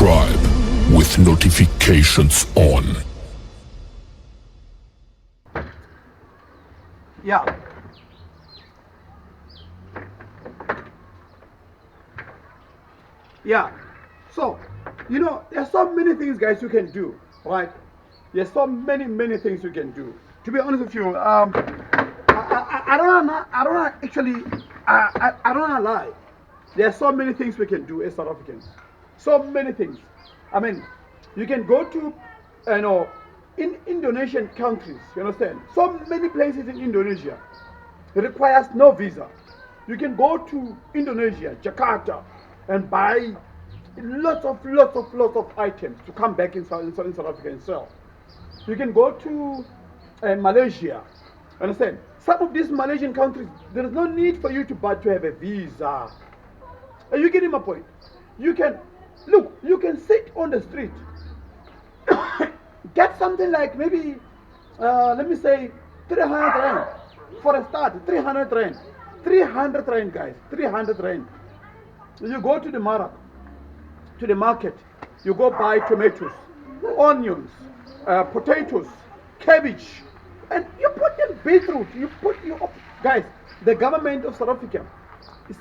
subscribe with notifications on. Yeah. Yeah. So, there's so many things, guys, you can do, right? There's so many things you can do. To be honest with you, I don't actually, I don't wanna lie. There are so many things we can do as South Africans. So many things. I mean, you can go to, in Indonesian countries. You understand? So many places in Indonesia. It requires no visa. You can go to Indonesia, Jakarta, and buy lots of items to come back in South Africa and sell. You can go to Malaysia. Understand? Some of these Malaysian countries, there is no need for you to have a visa. Are you getting my point? You can look. You can sit on the street, get something like maybe, let me say, 300 rand for a start. 300 rand, 300 rand, guys. 300 rand. You go to the market. You go buy tomatoes, onions, potatoes, cabbage, and you put them beetroot. Guys. The government of South Africa.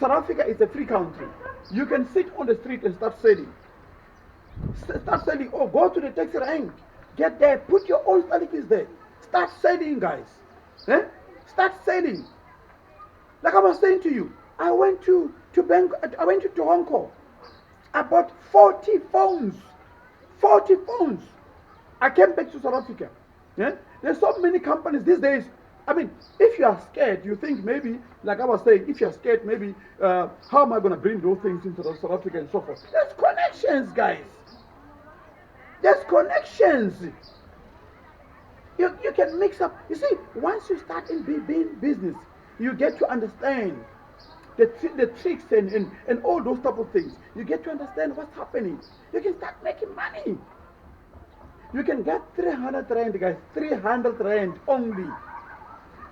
South Africa is a free country. You can sit on the street and start selling. Start selling. Or go to the taxi rank. Get there. Put your own statistics there. Start selling, guys. Start selling. Like I was saying to you, I went to Hong Kong. I bought 40 phones. 40 phones. I came back to South Africa. There's so many companies these days. I mean, if you are scared, you think maybe, like I was saying, if you're scared, maybe, how am I going to bring those things into South Africa and so forth? There's connections, guys. There's connections. You can mix up. You see, once you start in being business, you get to understand the tricks and all those type of things. You get to understand what's happening. You can start making money. You can get 300 rand, guys. 300 rand only.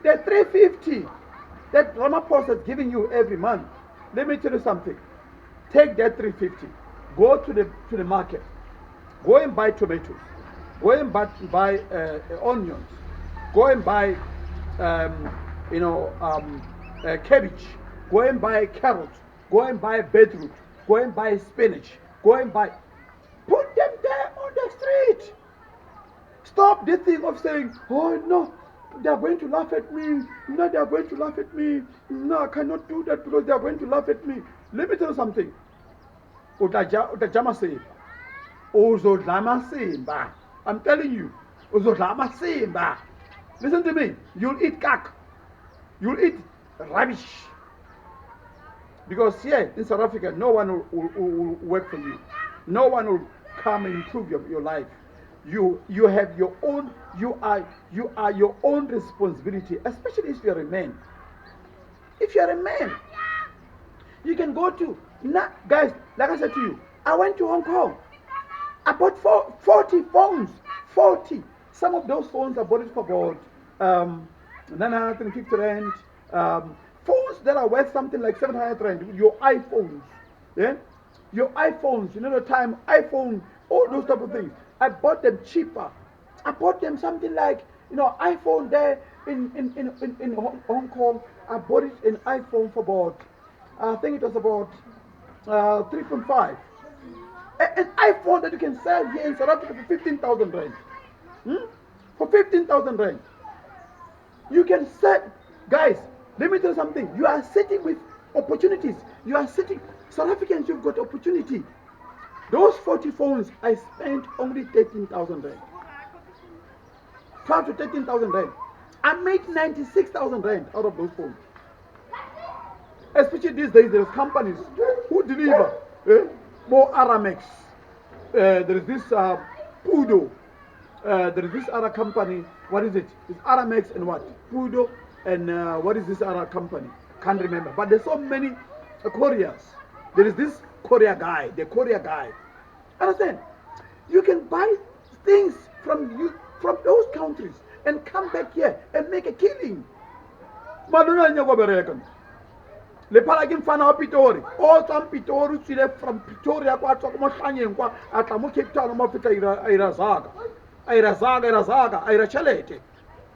The 350 that Ramaphosa is giving you every month. Let me tell you something. Take that 350. Go to the market. Go and buy tomatoes. Go and buy onions. Go and buy cabbage. Go and buy carrots. Go and buy beetroot. Go and buy spinach. Go and buy. Put them there on the street. Stop this thing of saying, oh no, they are going to laugh at me. No, they are going to laugh at me. No, I cannot do that because they are going to laugh at me. Let me tell you something. I'm telling you. Listen to me. You'll eat kak. You'll eat rubbish. Because here in South Africa, no one will work for you. No one will come and improve your life. You have your own. You are your own responsibility, especially if you are a man. If you are a man, you can go to guys. Like I said to you, I went to Hong Kong. I bought 40 phones. 40. Some of those phones I bought it for about 950 rand. Phones that are worth something like 700 rand. Your iPhones, your iPhones. You know the time iPhone, all those type of things. I bought them cheaper. I bought them something like, iPhone there in Hong Kong. I bought it an iPhone for about, I think it was about 3.5. An iPhone that you can sell here in South Africa for 15,000 rand. For 15,000 rand. You can sell, guys, let me tell you something. You are sitting with opportunities. You are sitting, South Africans, you've got opportunity. Those 40 phones, I spent only 13,000 rand. 12 to 13,000 rand. I made 96,000 rand out of those phones. Especially these days, there's companies who deliver more Aramex. There is this Pudo. There is this other company. What is it? It's Aramex and what? Pudo and what is this other company? Can't remember. But there's so many couriers. There is this courier guy, the courier guy. Understand? You can buy things from those countries and come back here and make a killing. le phala ke mfana wa Pitori o tswang Pitori o tswile from Pretoria kwa tswa mo hlanyeng kwa a tla mo Cape Town mo feta a ira chelete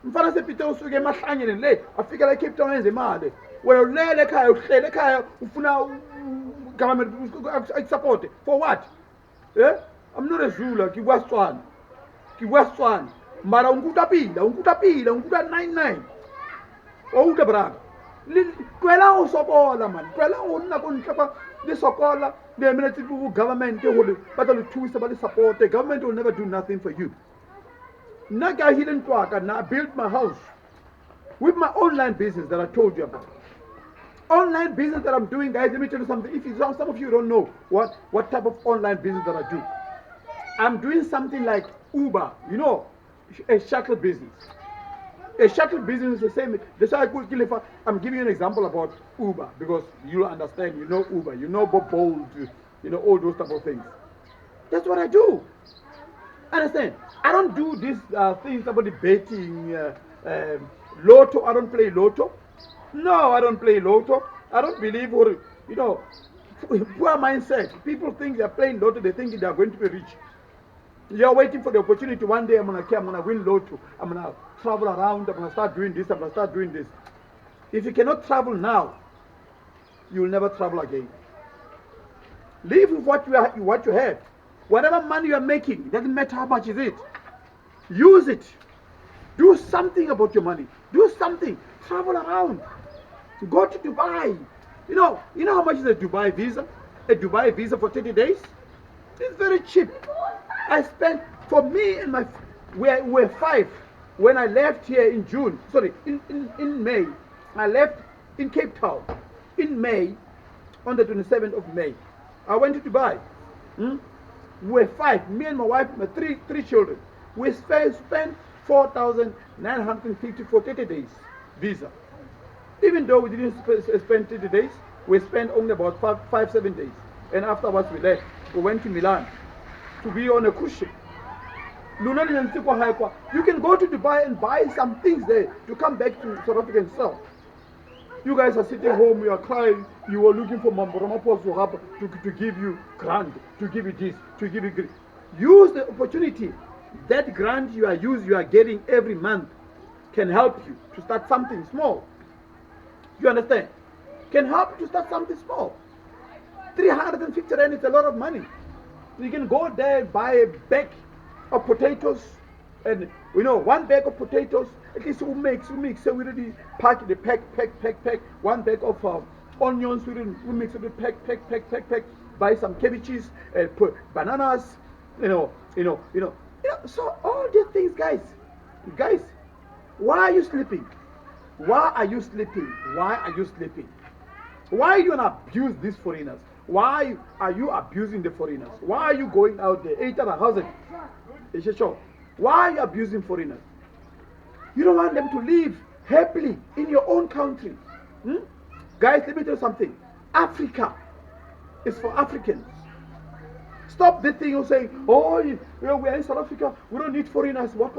mfana se Pitori usuke emahlanyeni le afika la Cape Town enze imali wena ulele ekhaya uhlele ekhaya ufuna government support for what I'm not a Zulu ke bua Setswana mara unkuta pila 99 o utlwa braga tlohela go sokola man tlohela go nna ko ntle kwa le sokola le emeletse go government gore ba tla le thusa ba le support government will never do nothing for you nna ke ahile ntwaka na I built my house with my online business that I told you about online business that I'm doing guys let me tell you something if you some of you don't know what type of online business that I do I'm doing something like Uber you know a shuttle business. A shuttle business is the same. That's why I'm giving you an example about Uber because you understand, you know Uber, you know Bob Bold, you know all those type of things. That's what I do. Understand? I don't do these things about the betting, lotto. I don't play lotto. No, I don't play lotto. I don't believe, or you know, poor mindset. People think they're playing lotto. They think they're going to be rich. You're waiting for the opportunity. One day I'm gonna win lotto. I'm gonna travel around. I'm gonna start doing this. I'm gonna start doing this. If you cannot travel now, you will never travel again. Live with what you have. Whatever money you are making, it doesn't matter how much is it. Use it. Do something about your money. Do something. Travel around. Go to Dubai. You know how much is a Dubai visa? A Dubai visa for 30 days? It's very cheap. I spent, for me and my, we're 5. When I left here in June, sorry, in May, I left in Cape Town in May, on the 27th of May. I went to Dubai. We're 5, me and my wife, my three children. We spent 4,950 for 30 days visa. Even though we didn't spend 30 days, we spent only about 5-7 days. And afterwards we left. We went to Milan to be on a cruise ship. You can go to Dubai and buy some things there to come back to South Africa and sell. You guys are sitting home, you are crying, you are looking for Mamboromapos to give you grant, to give you this, to give you this. Use the opportunity. That grant you are getting every month can help you to start something small. You understand? Can help you to start something small. 350 rand is a lot of money. You can go there and buy a bag of potatoes, and one bag of potatoes. At least we mix. So we really pack 1 bag of onions. We mix it. Pack. Buy some cabbages and put bananas. So all these things, guys. Why are you sleeping? Why are you sleeping? Why do you abuse these foreigners? Why are you abusing the foreigners? Why are you going out there? 800,000. Why are you abusing foreigners? You don't want them to live happily in your own country. Guys, let me tell you something. Africa is for Africans. Stop the thing of saying, oh, we are in South Africa, we don't need foreigners. What.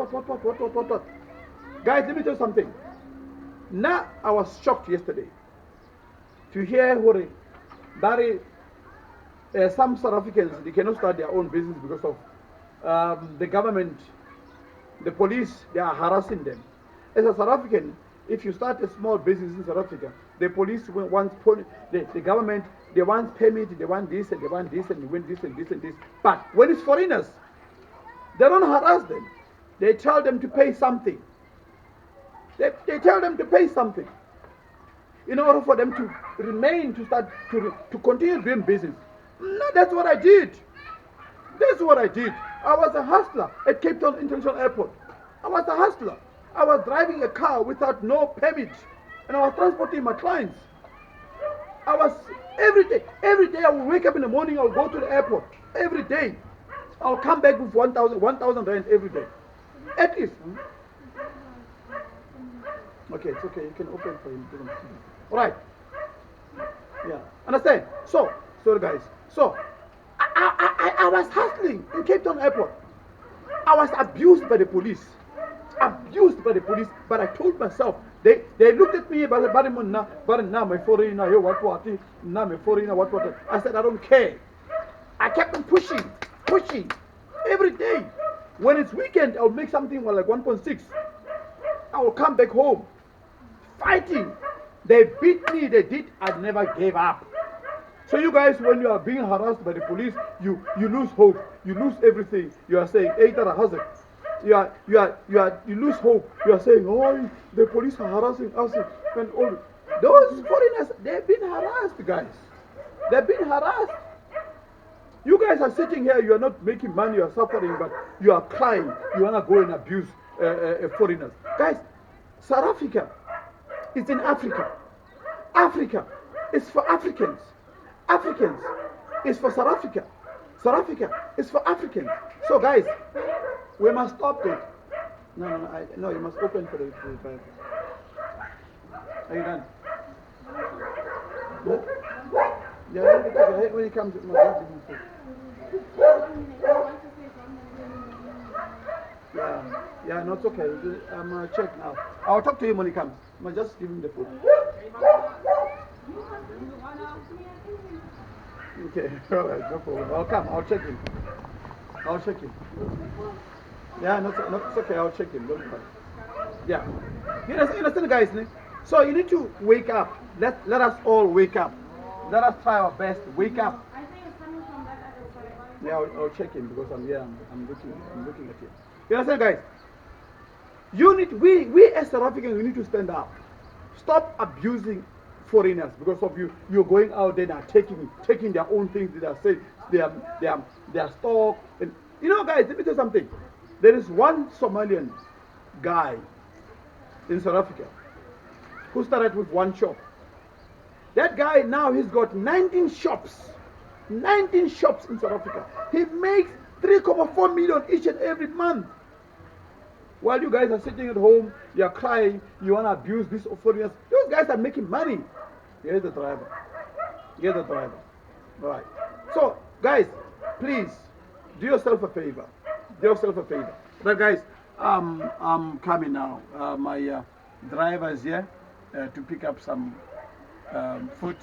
Guys, let me tell you something. Now, I was shocked yesterday to hear some South Africans, they cannot start their own business because of the government, the police, they are harassing them. As a South African, if you start a small business in South Africa, the police want, the government, they want permit, they want this and they want this and they want this and this and this. But when it's foreigners, they don't harass them. They tell them to pay something. They tell them to pay something in order for them to remain, to continue doing business. No, that's what I did. I was a hustler at Cape Town International Airport. I was a hustler. I was driving a car without no permit, and I was transporting my clients. I was every day I would wake up in the morning, I'll go to the airport. Every day. I'll come back with 1,000 rand every day. At least. Okay, it's okay. You can open for him. All right. Yeah. Understand? So guys. So I was hustling in Cape Town Airport. I was abused by the police. But I told myself They looked at me, but now my foreigner, yo, what, now my foreigner, what. I said, I don't care. I kept on pushing, every day. When it's weekend, I'll make something like 1.6. I will come back home, fighting. They beat me, they did, I never gave up. So you guys, when you are being harassed by the police, you lose hope, you lose everything. You are saying, hey, Tara Hazard. You lose hope. You are saying, oh, the police are harassing us and all. Those foreigners, they've been harassed, guys. They've been harassed. You guys are sitting here, you are not making money, you are suffering, but you are crying. You want to go and abuse foreigners. Guys, South Africa is in Africa. Africa is for Africans. Africans is for South Africa. South Africa is for Africans. So guys, we must stop it. No, you must open for the fire. Are you done? Yeah, when he comes, my dad give him food. Yeah, no, it's okay. I'm check now. I'll talk to him when he comes. I'm just give him the food. Okay, all right, no problem. I'll come. I'll check him. Yeah, no, it's okay. I'll check him. Don't worry. Yeah. You understand, guys? So you need to wake up. Let us all wake up. Let us try our best. Wake up. I think it's coming from that other side. Yeah, I'll check him because I'm looking at him. You understand, guys? We as South Africans, we need to stand up. Stop abusing foreigners because of you. You're going out there and taking their own things. They are saying their stock. And you know, guys, let me tell you something. There is one Somalian guy in South Africa who started with one shop. That guy now he's got 19 shops. 19 shops in South Africa. He makes 3.4 million each and every month. While you guys are sitting at home, you are crying, you want to abuse these foreigners. Those guys are making money. Here's the driver. All right. So, guys, please, do yourself a favor. But guys, I'm coming now. My driver is here to pick up some food.